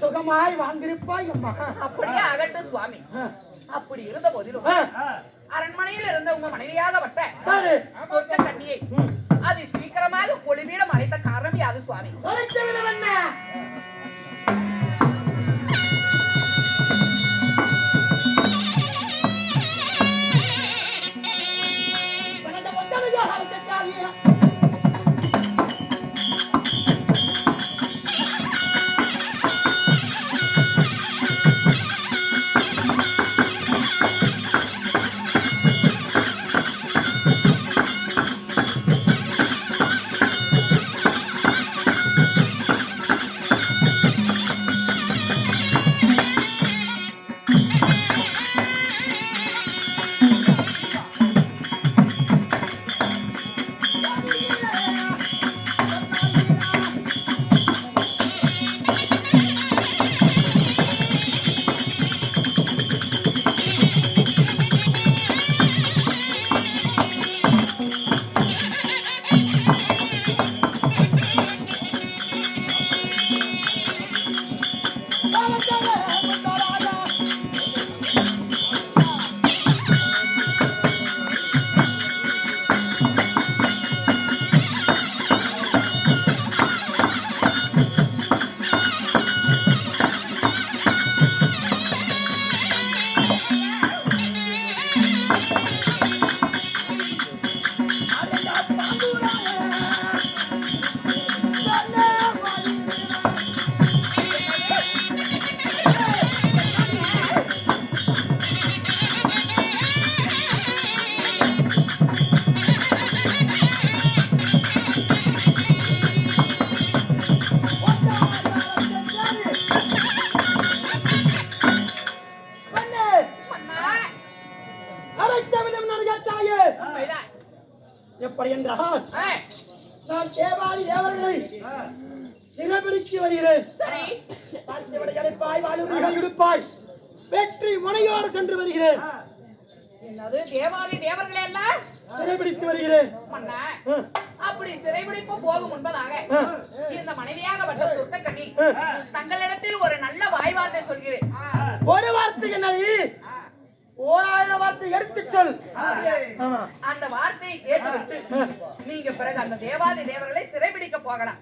சுகமாய் வாழ்ந்திருப்பாய் அம்மா. அப்படியே ஆகட்டும் சுவாமி. அப்படி இருந்த போதிலும் அரண்மனையில் இருந்த உங்க மனைவியாகப்பட்ட சொர்க்க கண்ணியை அது சீக்கிரமாக கொடிமீடம் அழைத்த காரணம் யாது சுவாமி? எப்படி என்றால் நான் தேவாதி தேவர்களை சிறைபிடித்து வருகிறேன். எடுப்பாய் வெற்றி முனையோடு சென்று வருகிறேன். என்னது தேவாதி தேவர்களே எல்லாம் சிறைபிடித்து வருகிறேன். அப்படி சிறைபிடிப்பு போகும் முன்பதாக இந்த மனைவியாகப்பட்ட சொர்க்க கண்ணி தங்களிடத்தில் ஒரு நல்ல வாய்வார்த்தை சொல்கிறேன். ஒரு வார்த்தை என்னது? 1000 வார்த்தை எடுத்து சொல். அந்த வார்த்தையை கேட்டுவிட்டு நீங்க பிறகு அந்த தேவாதி தேவர்களை சிறைபிடிக்க போகலாம்.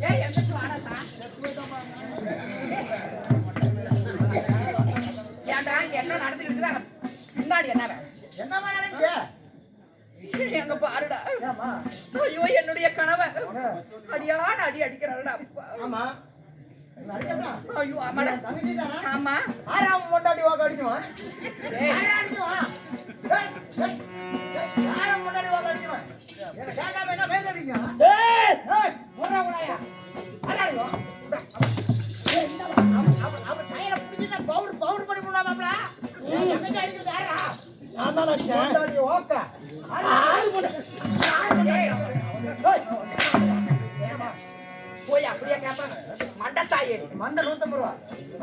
ஏய் எந்திரிச்சு வாடா ஏன்டா என்ன நடந்துட்டு இருக்குதா முன்னாடி என்ன என்னமா நினைக்க எங்க பாருடா ஏமா ஐயோ என்னுடைய கணவன் அடியான அடி அடிக்கிறாருடா ஆமா அடிக்கடா ஐயோ ஆமாடா தங்கச்சி தானா ஆமா ஆறாம் கொண்டாடி வாக்க அடிக்குவான் ஏய் அடிக்குவான் ஆறாம் கொண்டாடி வாக்க அடிக்குவான் என்ன கேட்காம என்ன மேல அடிக்குங்க ஏய் ஏய் போடா போடாயா அடிக்குவான் அவ கையில புடிச்சினா பவுடர் பண்ணி போடாமாப்ல தங்கச்சி அடிக்குது யாரா நான் தான் அடிச்சேன் கொண்டாடி வாக்க ஆறு போய் அப்படியே கேட்பாங்க மண்டத்தாயே மண்டை 150 ரூபா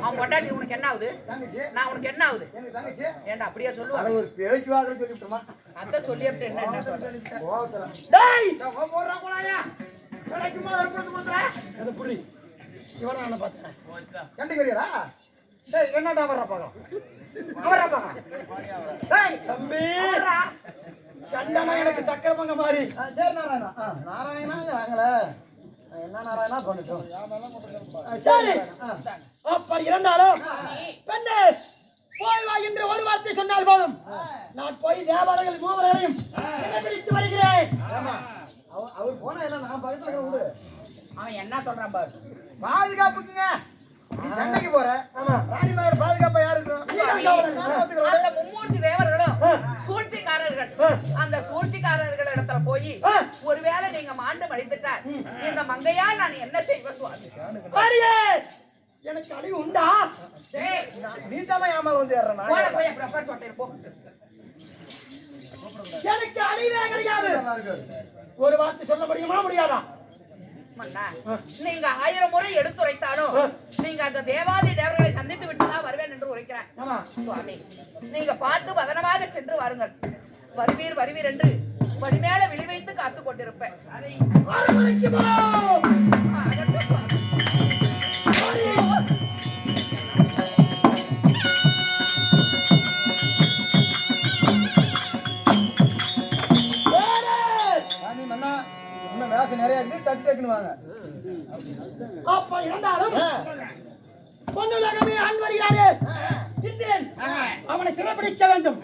அவன் கொண்டாடி உனக்கு என்ன ஆகுது தங்கச்சி நான் உனக்கு என்ன ஆகுது எனக்கு தங்கச்சி ஏன்டா அப்படியே சொல்லுவாங்க ஒரு பேச்சு வாக்குல சொல்லிட்டுமா அத சொல்லி அப்படி என்ன சொல்றேன் போதல டேய் நான் போறா போறாயா கடைக்குமா வரப்போது போறா அது புடி இவனா நான் பார்த்தேன் கண்டிக்கறியடா டேய் என்னடா வர்ற பாக்கலாம் அவரா பாக்கலாம் டேய் தம்பி சண்டனா எனக்கு சக்கரை பங்க மாதிரி சரி நாராயணா நாராயணா வாங்கல என்ன நாராயணா பண்ணிட்டோம் சரி அப்ப இருந்தாலும் பெண்ணே போய் வா என்று ஒரு வார்த்தை சொன்னால் போதும் நான் போய் தேவாலயங்கள் மூவரையும் பிடித்து வருகிறேன் அவர் போனா என்ன நான் பக்கத்துல இருக்கிற விடு அவன் என்ன சொல்றான் பாரு பாதுகாப்புக்குங்க சண்டைக்கு போற ஆமா ராணிமார் பாதுகாப்பா யாரு அந்த மும்மூர்த்தி தேவர்களும் சூழ்ச்சிக்காரர்கள் அந்த சூழ்ச்சிக்காரர்கள் இடத்துல போய் ஒருவேளை நீங்க மாண்டு மடித்துட்டார் இந்த மங்கையால் நான் என்ன செய்வேன் சுவாமி எனக்கு அழிவு உண்டா நீ தானே ஏமால் வந்து ஏறனா போய் அப்படி அப்பா சொல்லிட்டு போ எனக்கு அழிவே கிடையாது ஒரு வார்த்தை சொல்ல முடியுமா முடியாதா நீங்க 1000 முறை எடுத்துரைத்தாலும் நீங்க அந்த தேவாதி தேவர்களை சந்தித்து விட்டுதான் வருவேன் என்று உரைக்கிறேன் சுவாமி நீங்க பார்த்து பதனமாக சென்று வாருங்கள் வருவீர் வருவீர் என்று படிமேல விழி வைத்து காத்துக் கொண்டிருப்பேன் வேசம் நிறைய இருக்கு தட்டு டக்குன்னு வாங்க அப்ப இருந்தாலும் பொண்ணுலகமே ஆண் வருகிறாரே அவனை சிறைப்பிடிக்க வேண்டும்